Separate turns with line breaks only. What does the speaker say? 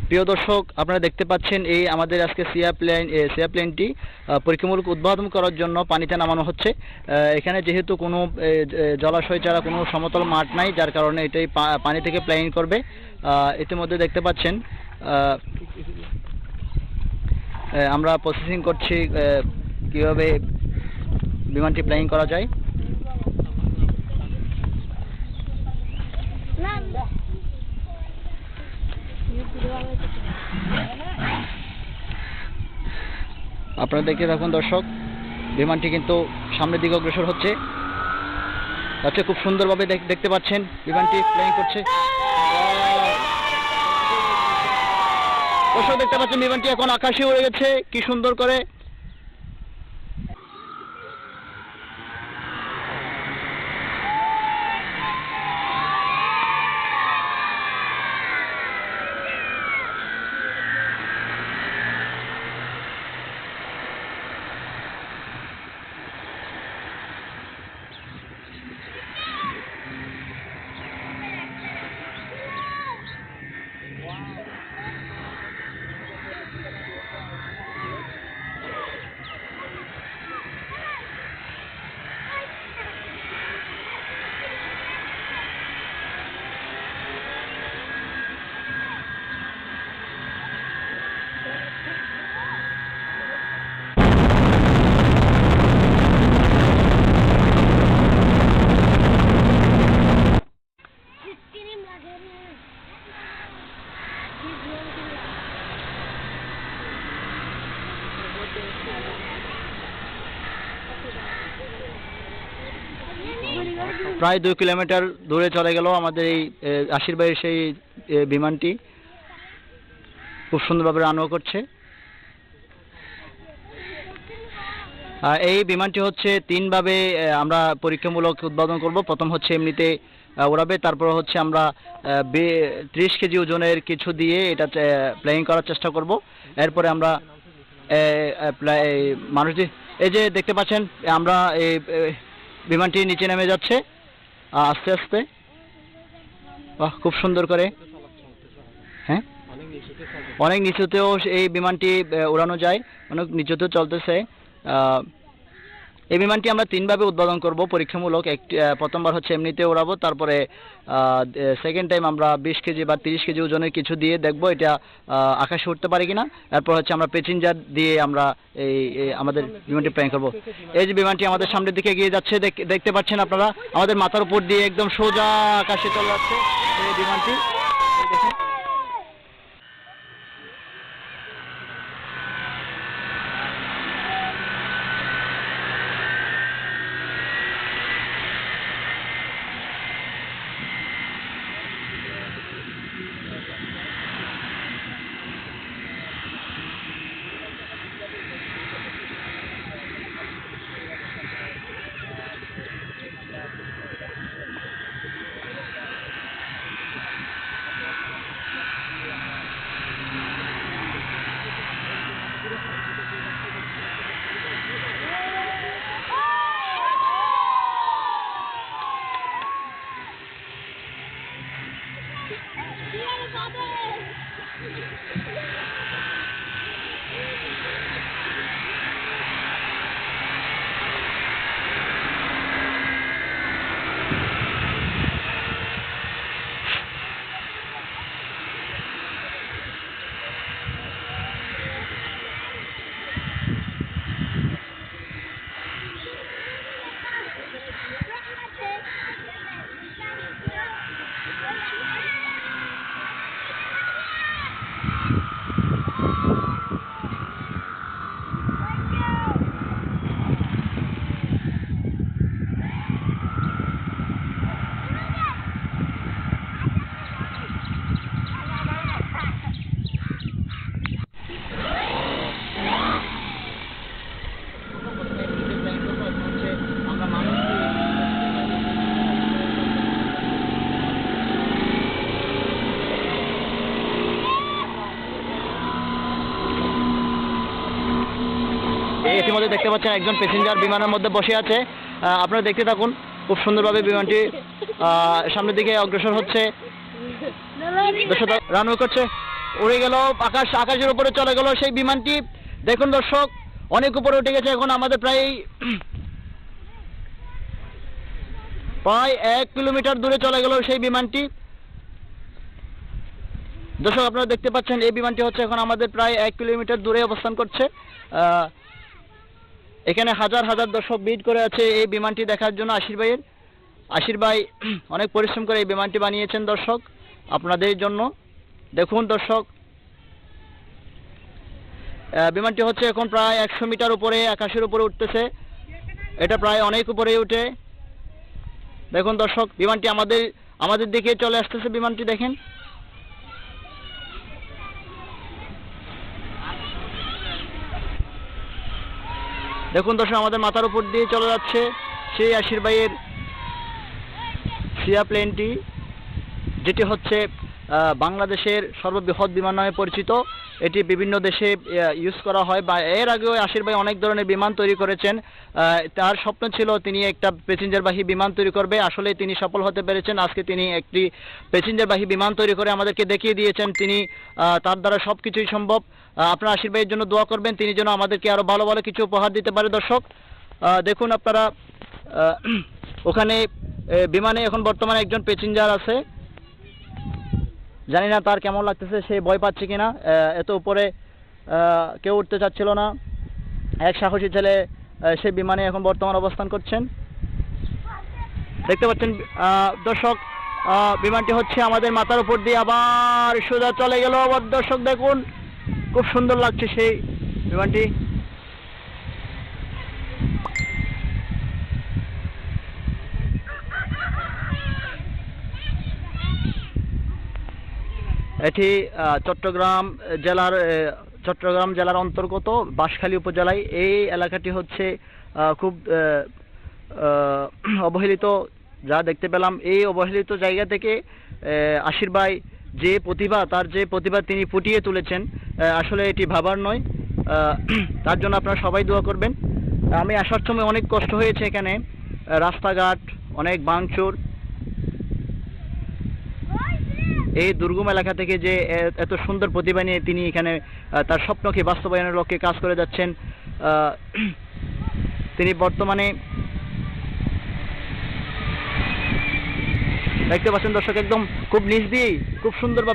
প্রিয় দর্শক, আপনারা দেখতে পাচ্ছেন এই আমাদের আজকে সিয়া প্লেনটি পরীক্ষামূলক উদ্বোধন করার জন্য পানিতে নামানো হচ্ছে। এখানে যেহেতু কোনো জলাশয় ছাড়া কোনো সমতল মাঠ নাই, যার কারণে এটাই পানি থেকে প্লেন করবে। ইতিমধ্যে দেখতে পাচ্ছেন আমরা প্রসেসিং করছি কীভাবে বিমানটি প্লেন করা যায়। আপনারা দেখতে থাকুন দর্শক, বিমানটি কিন্তু সামনের দিকে অগ্রসর হচ্ছে। খুব সুন্দরভাবে দেখতে পাচ্ছেন বিমানটি প্লেন করছে। দর্শক দেখতে পাচ্ছেন বিমানটি এখন আকাশে উড়ে গেছে, কি সুন্দর করে। প্রায় 2 কিলোমিটার দূরে চলে গেল আমাদের এই আশিরবাইয়ের সেই বিমানটি, খুব সুন্দরভাবে রানও করছে। এই বিমানটি হচ্ছে 3 ভাবে আমরা পরীক্ষামূলক উদ্বোধন করব। প্রথম হচ্ছে এমনিতে উড়াবে, তারপর হচ্ছে আমরা 30 কেজি ওজনের কিছু দিয়ে এটা প্লেইং করার চেষ্টা করব। এরপরে আমরা মানুষদের, এই যে দেখতে পাচ্ছেন আমরা এই বিমানটি নিচে নেমে যাচ্ছে আস্তে আস্তে। খুব সুন্দর করে। হ্যাঁ, অনেক নিচুতেও এই বিমানটি উড়ানো যায়, অনেক নিচুতেও চলতেছে। এই বিমানটি আমরা 3 ভাবে উদ্বোধন করব পরীক্ষামূলক। প্রথমবার হচ্ছে এমনিতে উড়াবো, তারপরে সেকেন্ড টাইম আমরা 20 কেজি বা 30 কেজি ওজনের কিছু দিয়ে দেখব এটা আকাশে উঠতে পারে কিনা। এরপর হচ্ছে আমরা প্যাসেঞ্জার দিয়ে আমরা এই আমাদের বিমানটি প্লেন করব। এই যে বিমানটি আমাদের সামনের দিকে এগিয়ে যাচ্ছে, দেখতে পাচ্ছেন আপনারা, আমাদের মাথার উপর দিয়ে একদম সোজা আকাশে চলে যাচ্ছে এই বিমানটি। দেখুন, ইতিমধ্যে দেখতে পাচ্ছেন একজন প্যাসেঞ্জার বিমানের মধ্যে বসে আছে। আপনারা দেখতে থাকুন, খুব সুন্দরভাবে বিমানটি সামনের দিকে অগ্রসর হচ্ছে। দর্শক রানওয়ে করছে, উড়ে গেল, আকাশের উপরে চলে গেল সেই বিমানটি। দেখুন দর্শক, অনেক উপরে উঠে গেছে, এখন আমাদের প্রায় 1 কিলোমিটার দূরে চলে গেল সেই বিমানটি। দর্শক আপনারা দেখতে পাচ্ছেন এই বিমানটি হচ্ছে এখন আমাদের প্রায় 1 কিলোমিটার দূরে অবস্থান করছে। এখানে হাজার হাজার দর্শক ভিড় করে আছে এই বিমানটি দেখার জন্য। আশির ভাই অনেক পরিশ্রম করে এই বিমানটি বানিয়েছেন দর্শক আপনাদের জন্য। দেখুন দর্শক, বিমানটি হচ্ছে এখন প্রায় 100 মিটার উপরে, আকাশের উপরে উঠতেছে। এটা প্রায় অনেক উপরে উঠে। দেখুন দর্শক, বিমানটি আমাদের দিকে চলে আসতেছে। বিমানটি দেখেন, দেখুন দর্শক, আমাদের মাথার উপর দিয়ে চলে যাচ্ছে সেই আশির ভাইয়ের সিয়া প্লেনটি, যেটি হচ্ছে বাংলাদেশের সর্ববৃহৎ বিমান নামে পরিচিত। এটি বিভিন্ন দেশে ইউজ করা হয়, বা এর আগেও আশির ভাই অনেক ধরনের বিমান তৈরি করেছেন। তার স্বপ্ন ছিল তিনি একটা প্যাসেঞ্জারবাহী বিমান তৈরি করবে, আসলে তিনি সফল হতে পেরেছেন। আজকে তিনি একটি প্যাসেঞ্জারবাহী বিমান তৈরি করে আমাদেরকে দেখিয়ে দিয়েছেন তিনি তার দ্বারা সব কিছুই সম্ভব। আপনারা আশির ভাইয়ের জন্য দোয়া করবেন, তিনি যেন আমাদেরকে আরো ভালো ভালো কিছু উপহার দিতে পারে। দর্শক দেখুন আপনারা, ওখানে বিমানে এখন বর্তমানে একজন প্যাসেঞ্জার আছে, জানি না তার কেমন লাগতেছে, সে ভয় পাচ্ছে কিনা। এত উপরে কেউ উঠতে চাচ্ছিল না। এক সাহসী ছেলে সে বিমানে এখন বর্তমান অবস্থান করছেন। দেখতে পাচ্ছেন দর্শক, বিমানটি হচ্ছে আমাদের মাথার উপর দিয়ে আবার সোজা চলে গেল। আবার দর্শক দেখুন, খুব সুন্দর লাগছে সেই বিমানটি। এটি চট্টগ্রাম জেলার অন্তর্গত বাঁশখালী উপজেলায়। এই এলাকাটি হচ্ছে খুব অবহেলিত। যা দেখতে পেলাম, এই অবহেলিত জায়গা থেকে আশির ভাই তার যে প্রতিভা তিনি ফুটিয়ে তুলেছেন, আসলে এটি ভাবার নয়। তার জন্য আপনারা সবাই দোয়া করবেন। আমি আসার সময় অনেক কষ্ট হয়েছে, এখানে রাস্তাঘাট অনেক ভাঙচুর। এই দুর্গম এলাকা থেকে যে এত সুন্দর প্রতিভা নিয়ে তিনি এখানে তার স্বপ্নকে বাস্তবায়নের লক্ষ্যে কাজ করে যাচ্ছেন। তিনি বর্তমানে দেখতে পাচ্ছেন দর্শক, একদম খুব নিচ দিয়েই খুব সুন্দর